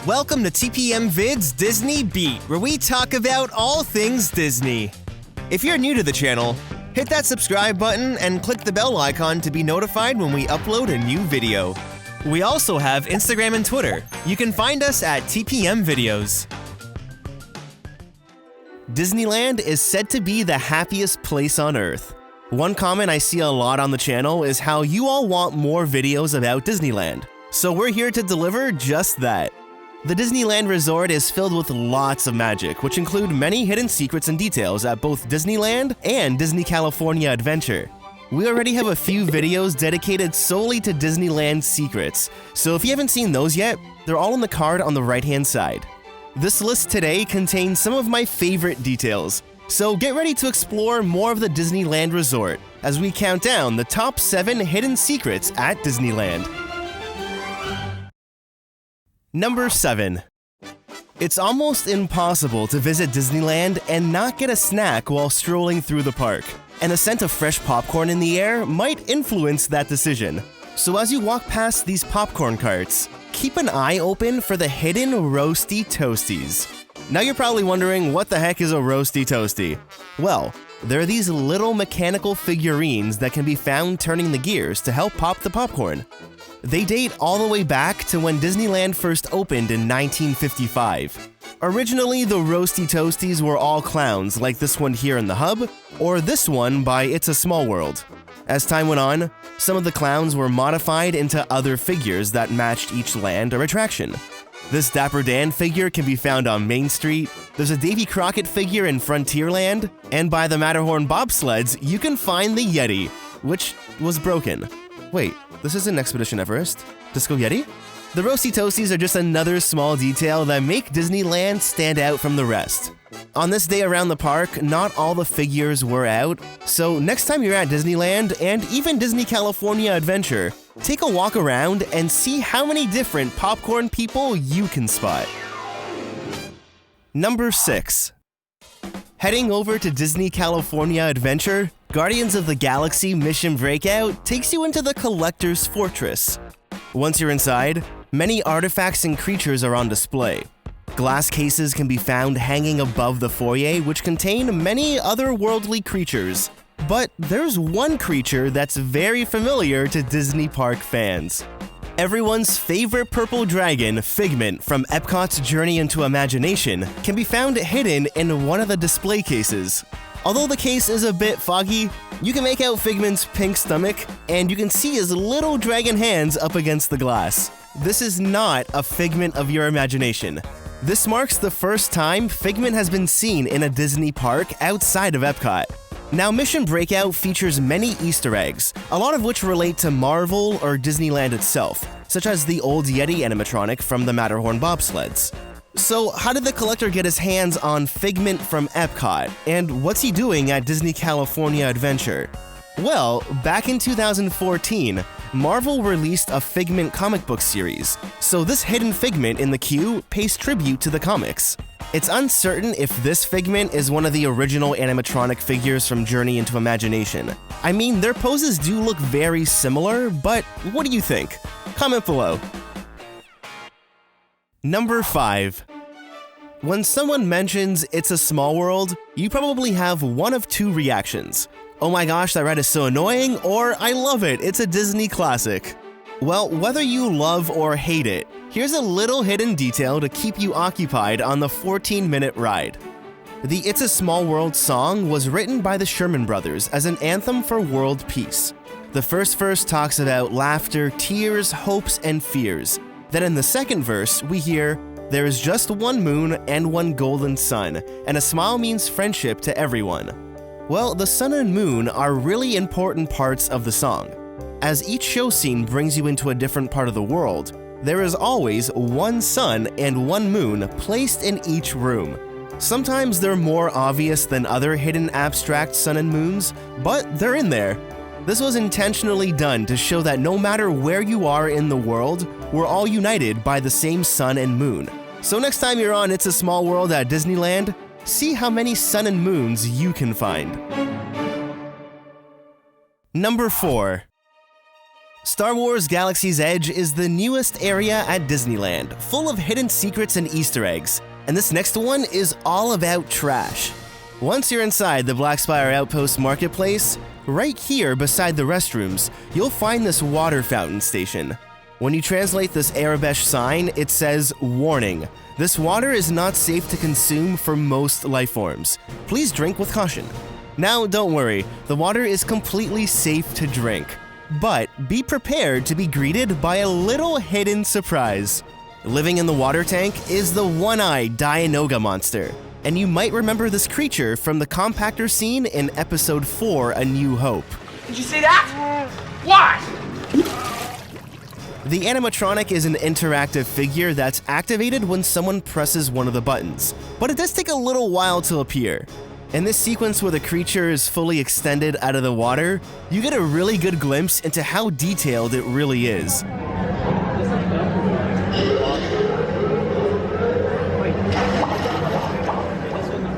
Welcome to TPM Vid's Disney Beat, where we talk about all things Disney. If you're new to the channel, hit that subscribe button and click the bell icon to be notified when we upload a new video. We also have Instagram and Twitter. You can find us at TPM Videos. Disneyland is said to be the happiest place on Earth. One comment I see a lot on the channel is how you all want more videos about Disneyland. So we're here to deliver just that. The Disneyland Resort is filled with lots of magic, which include many hidden secrets and details at both Disneyland and Disney California Adventure. We already have a few videos dedicated solely to Disneyland secrets, so if you haven't seen those yet, they're all on the card on the right-hand side. This list today contains some of my favorite details, so get ready to explore more of the Disneyland Resort as we count down the top 7 hidden secrets at Disneyland. Number 7. It's almost impossible to visit Disneyland and not get a snack while strolling through the park, and the scent of fresh popcorn in the air might influence that decision. So as you walk past these popcorn carts, keep an eye open for the hidden Roasty Toasties. Now you're probably wondering, what the heck is a Roasty Toasty? Well, there are these little mechanical figurines that can be found turning the gears to help pop the popcorn. They date all the way back to when Disneyland first opened in 1955. Originally, the Roasty Toasties were all clowns, like this one here in the hub, or this one by It's a Small World. As time went on, some of the clowns were modified into other figures that matched each land or attraction. This Dapper Dan figure can be found on Main Street, there's a Davy Crockett figure in Frontierland, and by the Matterhorn bobsleds, you can find the Yeti, which was broken. Wait, this isn't Expedition Everest? Disco Yeti? The Roasty Toasties are just another small detail that make Disneyland stand out from the rest. On this day around the park, not all the figures were out, so next time you're at Disneyland and even Disney California Adventure, take a walk around and see how many different popcorn people you can spot. Number 6. Heading over to Disney California Adventure, Guardians of the Galaxy Mission Breakout takes you into the Collector's Fortress. Once you're inside, many artifacts and creatures are on display. Glass cases can be found hanging above the foyer, which contain many otherworldly creatures. But there's one creature that's very familiar to Disney Park fans. Everyone's favorite purple dragon, Figment, from Epcot's Journey into Imagination, can be found hidden in one of the display cases. Although the case is a bit foggy, you can make out Figment's pink stomach, and you can see his little dragon hands up against the glass. This is not a figment of your imagination. This marks the first time Figment has been seen in a Disney park outside of Epcot. Now, Mission Breakout features many Easter eggs, a lot of which relate to Marvel or Disneyland itself, such as the old Yeti animatronic from the Matterhorn bobsleds. So, how did the collector get his hands on Figment from Epcot, and what's he doing at Disney California Adventure? Well, back in 2014, Marvel released a Figment comic book series, so this hidden Figment in the queue pays tribute to the comics. It's uncertain if this Figment is one of the original animatronic figures from Journey into Imagination. I mean, their poses do look very similar, but what do you think? Comment below. Number 5. When someone mentions It's a Small World, you probably have one of two reactions. Oh my gosh, that ride is so annoying, or I love it, it's a Disney classic. Well, whether you love or hate it, here's a little hidden detail to keep you occupied on the 14-minute ride. The It's a Small World song was written by the Sherman Brothers as an anthem for world peace. The first verse talks about laughter, tears, hopes, and fears. Then in the second verse, we hear, "There is just one moon and one golden sun, and a smile means friendship to everyone." Well, the sun and moon are really important parts of the song. As each show scene brings you into a different part of the world, there is always one sun and one moon placed in each room. Sometimes they're more obvious than other hidden abstract sun and moons, but they're in there. This was intentionally done to show that no matter where you are in the world, we're all united by the same sun and moon. So next time you're on It's a Small World at Disneyland, see how many sun and moons you can find. Number 4. Star Wars Galaxy's Edge is the newest area at Disneyland, full of hidden secrets and Easter eggs, and this next one is all about trash. Once you're inside the Blackspire Outpost Marketplace, right here beside the restrooms, you'll find this water fountain station. When you translate this Arabic sign, it says, "Warning. This water is not safe to consume for most life forms. Please drink with caution." Now, don't worry, the water is completely safe to drink. But be prepared to be greeted by a little hidden surprise. Living in the water tank is the one-eyed Dianoga monster, and you might remember this creature from the compactor scene in Episode 4, A New Hope. Did you see that? Why? The animatronic is an interactive figure that's activated when someone presses one of the buttons, but it does take a little while to appear. In this sequence where the creature is fully extended out of the water, you get a really good glimpse into how detailed it really is.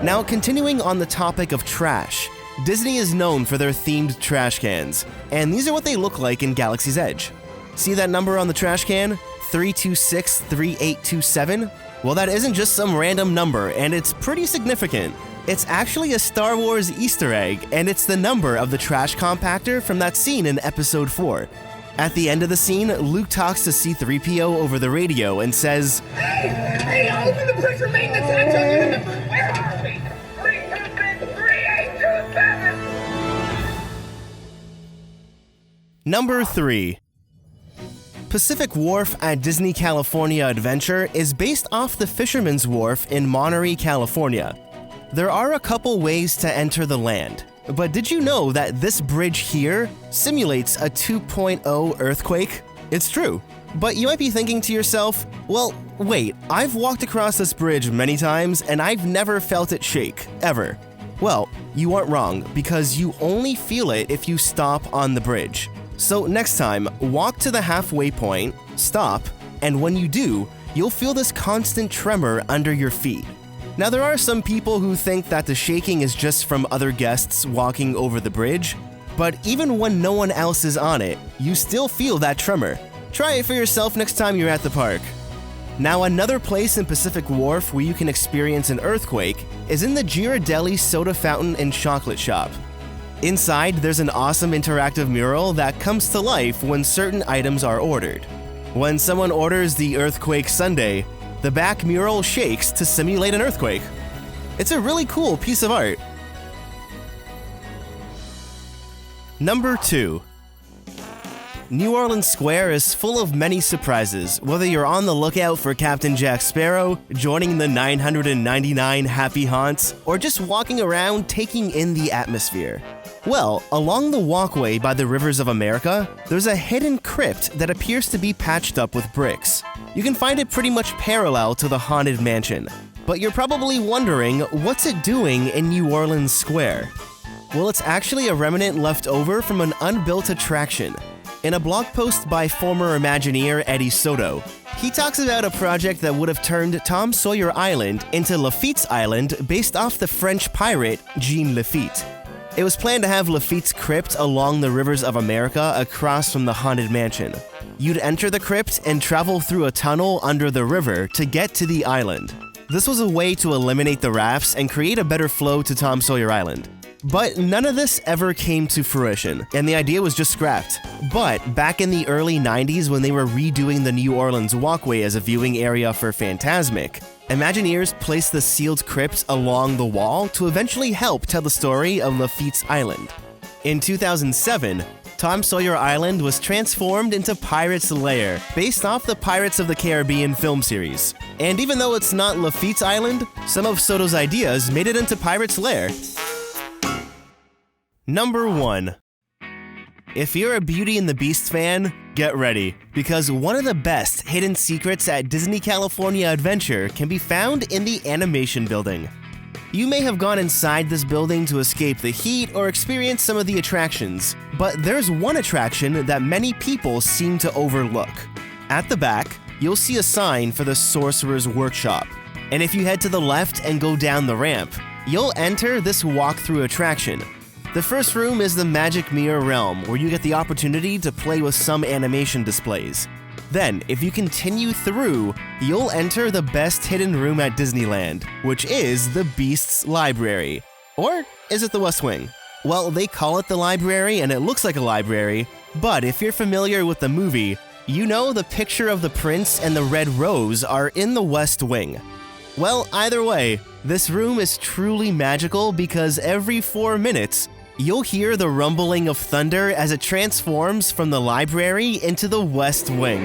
Now, continuing on the topic of trash, Disney is known for their themed trash cans, and these are what they look like in Galaxy's Edge. See that number on the trash can? 3263827? Well, that isn't just some random number, and it's pretty significant. It's actually a Star Wars Easter egg, and it's the number of the trash compactor from that scene in Episode 4. At the end of the scene, Luke talks to C-3PO over the radio and says, Hey, open the pressure maintenance hatch. Where are we? 32827! Number 3. Pacific Wharf at Disney California Adventure is based off the Fisherman's Wharf in Monterey, California. There are a couple ways to enter the land, but did you know that this bridge here simulates a 2.0 earthquake? It's true. But you might be thinking to yourself, well, wait, I've walked across this bridge many times and I've never felt it shake, ever. Well, you aren't wrong, because you only feel it if you stop on the bridge. So next time, walk to the halfway point, stop, and when you do, you'll feel this constant tremor under your feet. Now, there are some people who think that the shaking is just from other guests walking over the bridge, but even when no one else is on it, you still feel that tremor. Try it for yourself next time you're at the park. Now, another place in Pacific Wharf where you can experience an earthquake is in the Ghirardelli Soda Fountain and Chocolate Shop. Inside, there's an awesome interactive mural that comes to life when certain items are ordered. When someone orders the Earthquake Sundae, the back mural shakes to simulate an earthquake. It's a really cool piece of art. Number 2. New Orleans Square is full of many surprises, whether you're on the lookout for Captain Jack Sparrow, joining the 999 happy haunts, or just walking around taking in the atmosphere. Well, along the walkway by the Rivers of America, there's a hidden crypt that appears to be patched up with bricks. You can find it pretty much parallel to the Haunted Mansion. But you're probably wondering, what's it doing in New Orleans Square? Well, it's actually a remnant left over from an unbuilt attraction. In a blog post by former Imagineer Eddie Soto, he talks about a project that would have turned Tom Sawyer Island into Lafitte's Island based off the French pirate Jean Lafitte. It was planned to have Lafitte's crypt along the Rivers of America across from the Haunted Mansion. You'd enter the crypt and travel through a tunnel under the river to get to the island. This was a way to eliminate the rafts and create a better flow to Tom Sawyer Island. But none of this ever came to fruition, and the idea was just scrapped. But back in the early 90s, when they were redoing the New Orleans walkway as a viewing area for Fantasmic, Imagineers placed the sealed crypt along the wall to eventually help tell the story of Lafitte's Island. In 2007, Tom Sawyer Island was transformed into Pirate's Lair, based off the Pirates of the Caribbean film series. And even though it's not Lafitte's Island, some of Soto's ideas made it into Pirate's Lair. Number 1. If you're a Beauty and the Beast fan, get ready, because one of the best hidden secrets at Disney California Adventure can be found in the animation building. You may have gone inside this building to escape the heat or experience some of the attractions, but there's one attraction that many people seem to overlook. At the back, you'll see a sign for the Sorcerer's Workshop, and if you head to the left and go down the ramp, you'll enter this walkthrough attraction. The first room is the Magic Mirror Realm, where you get the opportunity to play with some animation displays. Then, if you continue through, you'll enter the best hidden room at Disneyland, which is the Beast's Library. Or is it the West Wing? Well, they call it the library and it looks like a library, but if you're familiar with the movie, you know the picture of the prince and the red rose are in the West Wing. Well, either way, this room is truly magical because every 4 minutes, you'll hear the rumbling of thunder as it transforms from the library into the West Wing.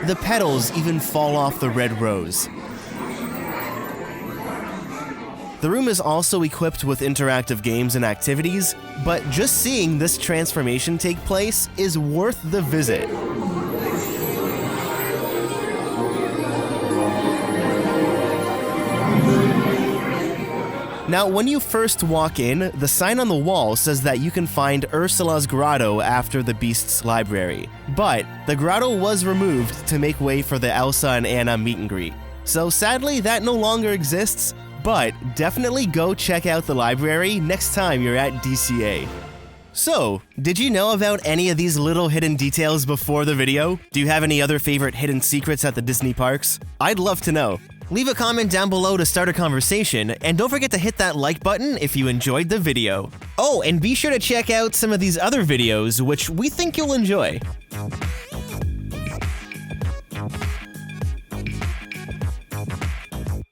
The petals even fall off the red rose. The room is also equipped with interactive games and activities, but just seeing this transformation take place is worth the visit. Now, when you first walk in, the sign on the wall says that you can find Ursula's grotto after the Beast's Library. But the grotto was removed to make way for the Elsa and Anna meet and greet. So sadly, that no longer exists, but definitely go check out the library next time you're at DCA. So, did you know about any of these little hidden details before the video? Do you have any other favorite hidden secrets at the Disney parks? I'd love to know. Leave a comment down below to start a conversation, and don't forget to hit that like button if you enjoyed the video. Oh, and be sure to check out some of these other videos, which we think you'll enjoy.